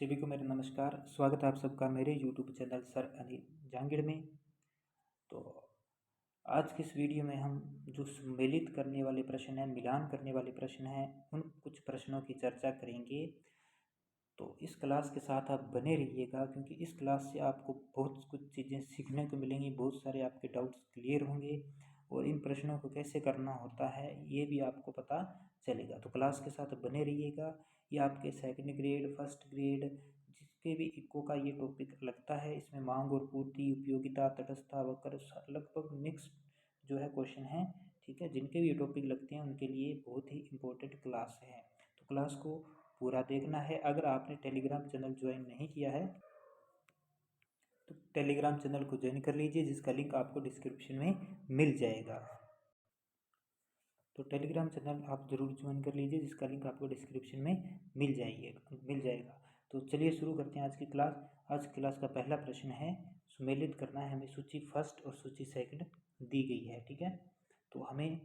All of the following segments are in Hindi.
सभी को मेरा नमस्कार। स्वागत है आप सबका मेरे YouTube channel sir Anil Jahangir में। तो आज के इस वीडियो में हम जो सम्मिलित करने वाले प्रश्न हैं, मिलान करने वाले प्रश्न हैं, उन कुछ प्रश्नों की चर्चा करेंगे। तो इस क्लास के साथ आप बने रहिएगा, क्योंकि इस क्लास से आपको बहुत कुछ चीज़ें सीखने को मिलेंगी, बहुत सारे आपके डाउट्स क्लियर होंगे और इन प्रश्नों को कैसे करना होता है ये भी आपको पता चलेगा। तो क्लास के साथ बने रहिएगा। ये आपके सेकंड ग्रेड, फर्स्ट ग्रेड, जिसके भी इको का ये टॉपिक लगता है, इसमें मांग और पूर्ति, उपयोगिता, तटस्थता, वक्र लगभग मिक्स जो है क्वेश्चन है। ठीक है, जिनके भी ये टॉपिक लगते हैं उनके लिए बहुत ही इम्पोर्टेंट क्लास है। तो क्लास को पूरा देखना है। अगर आपने टेलीग्राम चैनल ज्वाइन नहीं किया है तो टेलीग्राम चैनल को ज्वाइन कर लीजिए, जिसका लिंक आपको डिस्क्रिप्शन में मिल जाएगा। तो टेलीग्राम चैनल आप ज़रूर ज्वाइन कर लीजिए, जिसका लिंक आपको डिस्क्रिप्शन में मिल जाएगा। तो चलिए शुरू करते हैं आज की क्लास। आज की क्लास का पहला प्रश्न है, सुमेलित करना है हमें। सूची फर्स्ट और सूची सेकंड दी गई है। ठीक है, तो हमें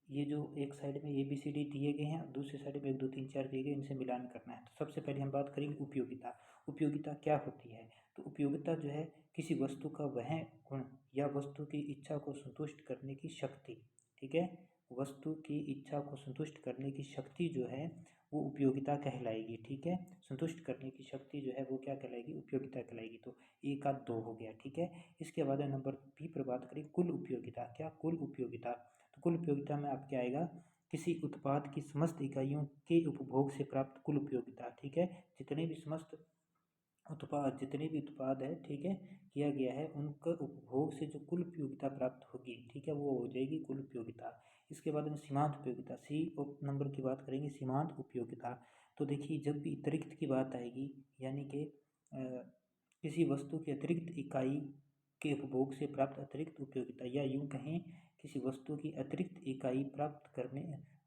ये जो एक साइड में ABCD दिए गए हैं, दूसरी साइड में 1 2 3 4 दिए गए, इनसे मिलान करना है। तो सबसे पहले हम बात करेंगे उपयोगिता। उपयोगिता क्या होती है? तो उपयोगिता जो है किसी वस्तु का वह गुण या वस्तु की इच्छा को संतुष्ट करने की शक्ति। ठीक है, वस्तु की इच्छा को संतुष्ट करने की शक्ति जो है वो उपयोगिता कहलाएगी। ठीक है, संतुष्ट करने की शक्ति जो है वो क्या कहलाएगी? उपयोगिता कहलाएगी। तो 1 आध 2 हो गया। ठीक है, इसके बाद नंबर B पर बात करें, कुल उपयोगिता। क्या? कुल उपयोगिता। तो कुल उपयोगिता में आपके आएगा किसी उत्पाद की समस्त इकाइयों के उपभोग से प्राप्त कुल उपयोगिता। ठीक है, जितने भी उत्पाद है, ठीक है, किया गया है, उनका उपभोग से जो कुल उपयोगिता प्राप्त होगी, ठीक है, वो हो जाएगी कुल उपयोगिता। इसके बाद में सीमांत उपयोगिता, C नंबर की बात करेंगे, सीमांत उपयोगिता। तो देखिए, जब भी अतिरिक्त की बात आएगी, यानी कि किसी वस्तु की अतिरिक्त इकाई के उपभोग से प्राप्त अतिरिक्त उपयोगिता, या यूँ कहें किसी वस्तु की अतिरिक्त इकाई प्राप्त करने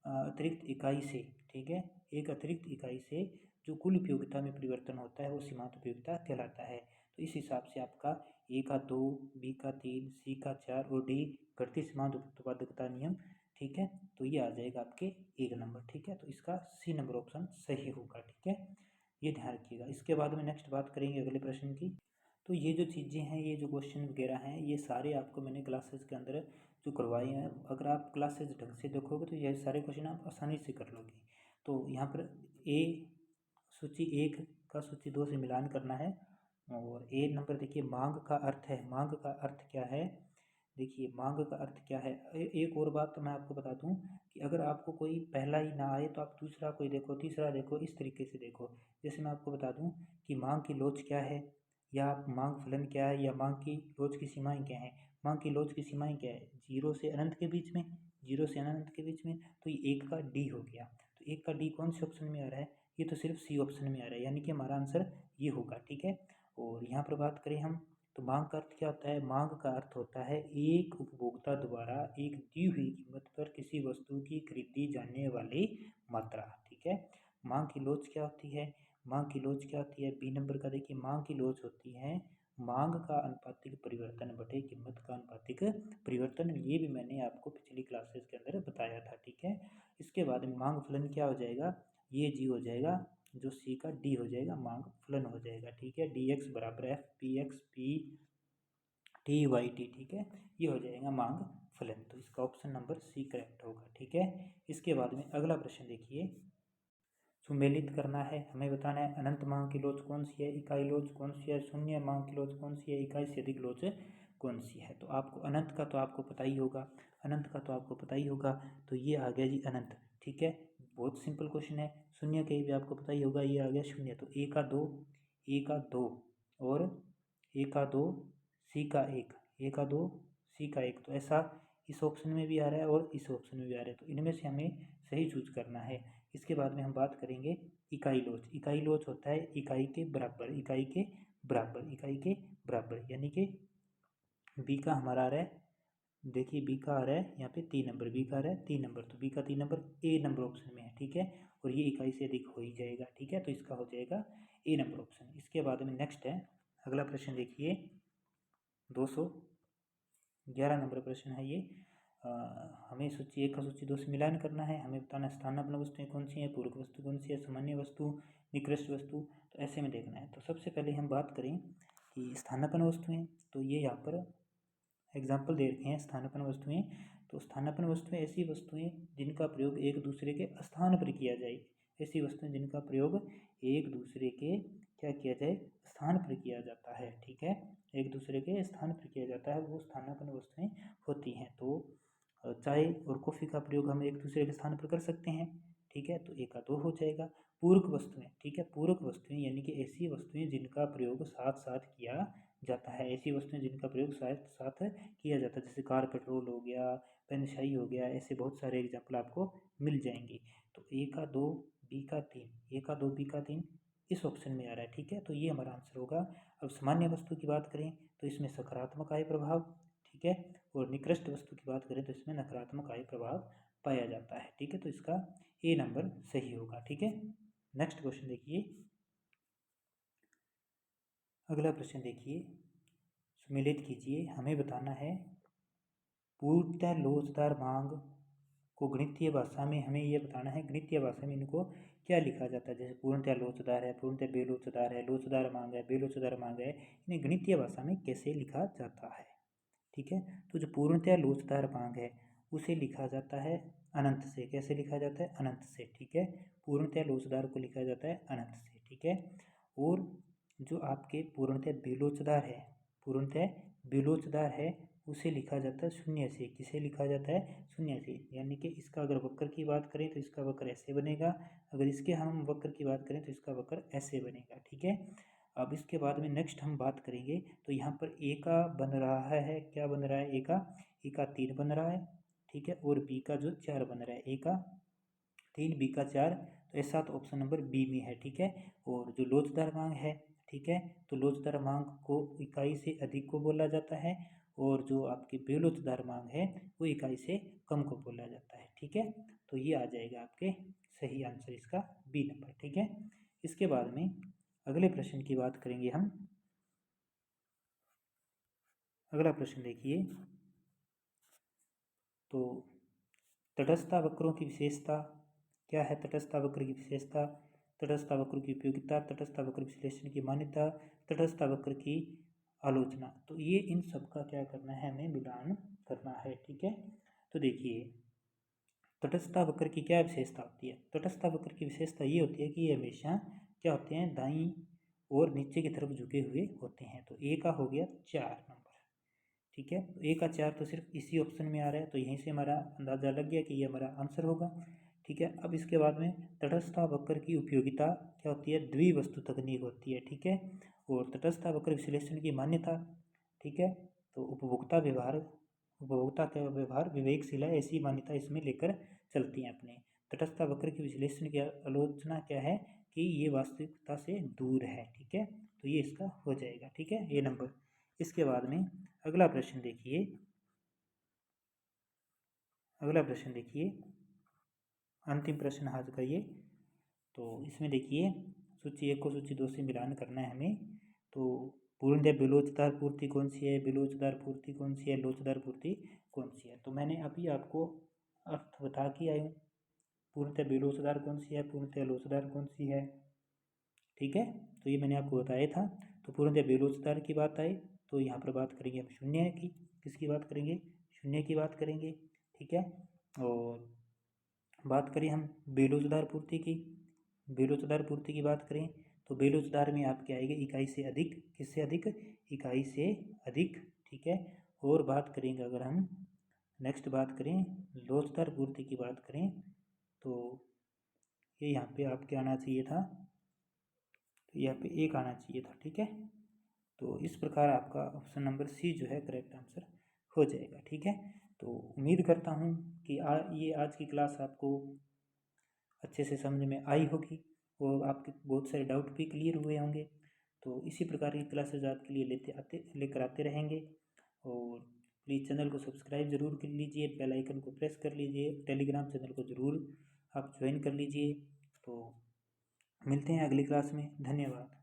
अतिरिक्त इकाई से, ठीक है, एक अतिरिक्त इकाई से जो कुल उपयोगिता में परिवर्तन होता है वो सीमांत उपयोगिता कहलाता है। तो इस हिसाब से आपका A का 2, B का 3, C का 4 और D घटती सीमांत उत्पादकता नियम। ठीक है, तो ये आ जाएगा आपके 1 नंबर। ठीक है, तो इसका C नंबर ऑप्शन सही होगा। ठीक है, ये ध्यान रखिएगा। इसके बाद में नेक्स्ट बात करेंगे अगले प्रश्न की। तो ये जो चीज़ें हैं, ये जो क्वेश्चन वगैरह हैं, ये सारे आपको मैंने क्लासेस के अंदर जो करवाए हैं, अगर आप क्लासेस ढंग से देखोगे तो ये सारे क्वेश्चन आप आसानी से कर लोगे। तो यहाँ पर सूची 1 का सूची 2 से मिलान करना है। और A नंबर देखिए, मांग का अर्थ है। मांग का अर्थ क्या है? देखिए, मांग का अर्थ क्या है? एक और बात तो मैं आपको बता दूं कि अगर आपको कोई पहला ही ना आए तो आप दूसरा कोई देखो, तीसरा देखो, इस तरीके से देखो। जैसे मैं आपको बता दूं कि मांग की लोच क्या है, या मांग फलन क्या है, या मांग की लोच की सीमाएं क्या है। मांग की लोच की सीमाएं क्या है? 0 से अनंत के बीच में, 0 से अनंत के बीच में। तो ये 1 का D हो गया। तो 1 का D कौन से ऑप्शन में आ रहा है? ये तो सिर्फ C ऑप्शन में आ रहा है, यानी कि हमारा आंसर ये होगा। ठीक है, और यहाँ पर बात करें हम, तो मांग का अर्थ क्या होता है? मांग का अर्थ होता है एक उपभोक्ता द्वारा एक दी हुई कीमत पर किसी वस्तु की खरीदी जाने वाली मात्रा। ठीक है, मांग की लोच क्या होती है? मांग की लोच क्या होती है? B नंबर का देखिए, मांग की लोच होती है मांग का अनुपातिक परिवर्तन बटे कीमत का अनुपातिक परिवर्तन। ये भी मैंने आपको पिछली क्लासेस के अंदर बताया था। ठीक है, इसके बाद में मांग फलन क्या हो जाएगा? ये G हो जाएगा, जो C का D हो जाएगा, मांग फलन हो जाएगा। ठीक है, DX बराबर FPX PTYT। ठीक है, ये हो जाएगा मांग फलन। तो इसका ऑप्शन नंबर C करेक्ट होगा। ठीक है, इसके बाद में अगला प्रश्न देखिए, सुमेलित करना है। हमें बताना है अनंत मांग की लोच कौन सी है, इकाई लोच कौन सी है, शून्य मांग की लोच कौन सी है, इकाई से अधिक लोच कौन सी है। तो आपको अनंत का तो आपको पता ही होगा, अनंत का तो आपको पता ही होगा। तो ये आ गया जी अनंत। ठीक है, बहुत सिंपल क्वेश्चन है। शून्य के भी आपको पता ही होगा, ये आ गया शून्य। तो A का 2, A का 2 और A का 2, C का 1, A का 2, C का 1। तो ऐसा इस ऑप्शन में भी आ रहा है और इस ऑप्शन में भी आ रहा है, तो इनमें से हमें सही चूज करना है। इसके बाद में हम बात करेंगे इकाई लोच। इकाई लोच होता है इकाई के बराबर, इकाई के बराबर, इकाई के बराबर, यानी कि B का हमारा आ रहा है, देखिए B का आ रहा है यहाँ पे 3 नंबर, B का आ रहा है 3 नंबर, तो B का 3 नंबर A नंबर ऑप्शन में है। ठीक है, और ये इकाई से अधिक हो ही जाएगा। ठीक है, तो इसका हो जाएगा A नंबर ऑप्शन। इसके बाद में नेक्स्ट है अगला प्रश्न देखिए, 211 नंबर प्रश्न है ये। हमें सूची 1 का सूची 2 से मिलान करना है। हमें बताना स्थानापन्न वस्तुएं कौन सी हैं, पूरक वस्तु कौन सी है, सामान्य वस्तु, निकृष्ट वस्तु, तो ऐसे में देखना है। तो सबसे पहले हम बात करें कि स्थानापन्न वस्तुएं, तो ये यहाँ पर एग्जाम्पल दे रखे हैं स्थानापन्न वस्तुएं। तो स्थानापन्न वस्तुएं ऐसी वस्तुएं जिनका प्रयोग एक दूसरे के स्थान पर किया जाए, ऐसी वस्तुएं जिनका प्रयोग एक दूसरे के क्या किया जाए, स्थान पर किया जाता है। ठीक है, एक दूसरे के स्थान पर किया जाता है, वो स्थानापन्न वस्तुएं होती हैं। तो चाय और कॉफ़ी का प्रयोग हम एक दूसरे के स्थान पर कर सकते हैं। ठीक है, तो एक का दो हो जाएगा। पूरक वस्तुएं, ठीक है, पूरक वस्तुएं यानी कि ऐसी वस्तुएं जिनका प्रयोग साथ साथ किया जाता है, ऐसी वस्तुएं जिनका प्रयोग साथ साथ किया जाता है, जैसे कार पेट्रोल हो गया, पेन स्याही हो गया, ऐसे बहुत सारे एग्जाम्पल आपको मिल जाएंगे। तो ए का दो, बी का तीन, ए का दो, बी का तीन इस ऑप्शन में आ रहा है। ठीक है, तो ये हमारा आंसर होगा। अब सामान्य वस्तु की बात करें तो इसमें सकारात्मक आय प्रभाव, ठीक है, और निकृष्ट वस्तु की बात करें तो इसमें नकारात्मक आय प्रभाव पाया जाता है। ठीक है, तो इसका ए नंबर सही होगा। ठीक है, नेक्स्ट क्वेश्चन देखिए, अगला प्रश्न देखिए, सम्मिलित कीजिए। हमें बताना है पूर्णतः लोचदार मांग को गणितीय भाषा में, हमें ये बताना है गणितीय भाषा में इनको क्या लिखा जाता है। जैसे पूर्णतः लोचदार है, पूर्णतः बेलोचदार है, लोचदार मांग है, बेलोचदार मांग है, इन्हें गणितीय भाषा में कैसे लिखा जाता है। ठीक है, तो जो पूर्णतः लोचदार मांग है उसे लिखा जाता है अनंत से। कैसे लिखा जाता है, अनंत से। ठीक है, पूर्णतः लोचदार को लिखा जाता है अनंत से। ठीक है, और जो आपके पूर्णतः बेलोचदार है, पूर्णतः बेलोचदार है उसे लिखा जाता है शून्य से। किसे लिखा जाता है, शून्य से। यानी कि इसका अगर वक्र की बात करें तो इसका वक्र ऐसे बनेगा, अगर इसके हम वक्र की बात करें तो इसका वक्र ऐसे बनेगा। ठीक है, अब इसके बाद में नेक्स्ट हम बात करेंगे तो यहाँ पर ए का बन रहा है, क्या बन रहा है, ए का 3 बन रहा है। ठीक है, और बी का जो 4 बन रहा है, ए का 3, बी का 4, तो ऐसा तो ऑप्शन नंबर बी में है। ठीक है, और जो लोचदार मांग है, ठीक है, तो लोचदार मांग को इकाई से अधिक को बोला जाता है, और जो आपकी बेलोचदार मांग है वो इकाई से कम को बोला जाता है। ठीक है, तो ये आ जाएगा आपके सही आंसर इसका बी नंबर। ठीक है, इसके बाद में अगले प्रश्न की बात करेंगे हम। अगला प्रश्न देखिए, तो तटस्थता वक्रों की विशेषता क्या है। तटस्थता वक्र की विशेषता, तटस्थता वक्र की उपयोगिता, तटस्थता वक्र विश्लेषण की मान्यता, तटस्थता वक्र की आलोचना। तो ये इन सब का क्या करना है, हमें मिलान करना है। ठीक है, तो देखिए तटस्थता वक्र की क्या विशेषता होती है। तटस्थता वक्र की विशेषता ये होती है कि ये हमेशा क्या होते हैं, दाईं और नीचे की तरफ झुके हुए होते हैं। तो ए का हो गया 4 नंबर। ठीक है, तो ए का 4 तो सिर्फ इसी ऑप्शन में आ रहा है, तो यहीं से हमारा अंदाजा लग गया कि ये हमारा आंसर होगा। ठीक है, अब इसके बाद में तटस्थता वक्र की उपयोगिता क्या होती है, द्विवस्तु तकनीक होती है। ठीक है, और तटस्थता वक्र विश्लेषण की मान्यता, ठीक है, तो उपभोक्ता का व्यवहार विवेकशील है, ऐसी मान्यता इसमें लेकर चलती हैं अपने। तटस्थता वक्र की विश्लेषण की आलोचना क्या है कि ये वास्तविकता से दूर है। ठीक है, तो ये इसका हो जाएगा। ठीक है, ए नंबर। इसके बाद में अगला प्रश्न देखिए, अगला प्रश्न देखिए, अंतिम प्रश्न आज का ये। तो इसमें देखिए सूची 1 को सूची 2 से मिलान करना है हमें। तो पूर्णतः बेलोचदार पूर्ति कौन सी है, बेलोचदार पूर्ति कौन सी है, लोचदार पूर्ति कौन सी है। तो मैंने अभी आपको अर्थ बता के आई हूँ, पूर्णतः बेलोचदार कौन सी है, पूर्णतः लोचदार कौन सी है। ठीक है, तो ये मैंने आपको बताया था। तो पूर्णतः बेलोचदार की बात आए तो यहाँ पर बात करेंगे हम शून्य की, किसकी बात करेंगे, शून्य की बात करेंगे। ठीक है, और बात करें हम बेलोचदार पूर्ति की, बेलोचदार पूर्ति की बात करें तो बेलोचदार में आपके आएगी इकाई से अधिक, किससे अधिक, इकाई से अधिक। ठीक है, और बात करेंगे अगर हम नेक्स्ट बात करें लोचदार पूर्ति की बात करें तो ये यहाँ पे आपके आना चाहिए था, तो यहाँ पे 1 आना चाहिए था। ठीक है, तो इस प्रकार आपका ऑप्शन नंबर सी जो है करेक्ट आंसर हो जाएगा। ठीक है, तो उम्मीद करता हूँ कि ये आज की क्लास आपको अच्छे से समझ में आई होगी और आपके बहुत सारे डाउट भी क्लियर हुए होंगे। तो इसी प्रकार की क्लासेज आपके लिए लेकर आते रहेंगे। और प्लीज़ चैनल को सब्सक्राइब ज़रूर कर लीजिए, बेल आइकन को प्रेस कर लीजिए, टेलीग्राम चैनल को ज़रूर आप ज्वाइन कर लीजिए। तो मिलते हैं अगली क्लास में, धन्यवाद।